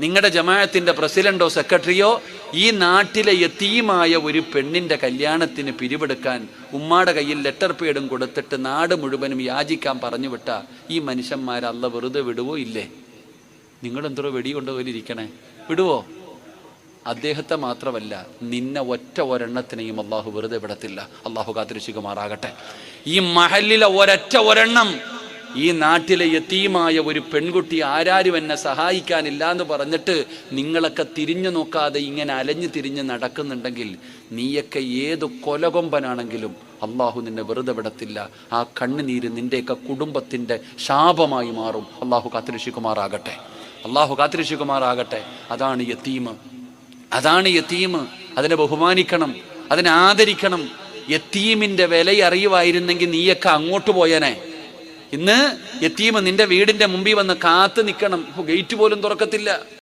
നിങ്ങളുടെ ജമാഅത്തിൻ്റെ പ്രസിഡന്റോ സെക്രട്ടറിയോ ഈ നാട്ടിലെ യതീമായ ഒരു പെണ്ണിൻ്റെ കല്യാണത്തിന് പിരിവെടുക്കാൻ ഉമ്മാടെ കയ്യിൽ ലെറ്റർ പേഡും കൊടുത്തിട്ട് നാട് മുഴുവനും യാചിക്കാൻ പറഞ്ഞു വിട്ട ഈ മനുഷ്യന്മാർ അല്ല വെറുതെ വിടുവോ ഇല്ലേ? നിങ്ങളെന്തോ വെടി കൊണ്ടുപോലിരിക്കണേ, വിടുവോ? അദ്ദേഹത്തെ മാത്രമല്ല, നിന്നെ ഒറ്റ ഒരെണ്ണത്തിനെയും അള്ളാഹു വെറുതെ വിടത്തില്ല. അള്ളാഹു കാത്തിരക്ഷിക്കുമാറാകട്ടെ. ഈ മഹല്ലിലെ ഒരെണ്ണം ഈ നാട്ടിലെ യതീമായ ഒരു പെൺകുട്ടി ആരാരും എന്നെ സഹായിക്കാനില്ല എന്ന് പറഞ്ഞിട്ട് നിങ്ങളൊക്കെ തിരിഞ്ഞു നോക്കാതെ ഇങ്ങനെ അലഞ്ഞു തിരിഞ്ഞ് നടക്കുന്നുണ്ടെങ്കിൽ നീയൊക്കെ ഏത് കൊലകൊമ്പനാണെങ്കിലും അള്ളാഹു നിന്നെ വെറുതെ വിടത്തില്ല. ആ കണ്ണുനീര് നിൻ്റെയൊക്കെ കുടുംബത്തിൻ്റെ ശാപമായി മാറും. അള്ളാഹു കാത്തിരക്ഷിക്കുമാറാകട്ടെ. അള്ളാഹു കാത്തിരക്ഷിക്കുമാറാകട്ടെ. അതാണ് യതീമ്. അതിനെ ബഹുമാനിക്കണം, അതിനെ ആദരിക്കണം. യതീമിൻ്റെ വില അറിയുമായിരുന്നെങ്കിൽ നീയൊക്കെ അങ്ങോട്ട് പോയനെ. ഇന്ന് യതീമ് നിന്റെ വീടിൻ്റെ മുമ്പിൽ വന്ന് കാത്തു നിൽക്കണം, ഗേറ്റ് പോലും തുറക്കത്തില്ല.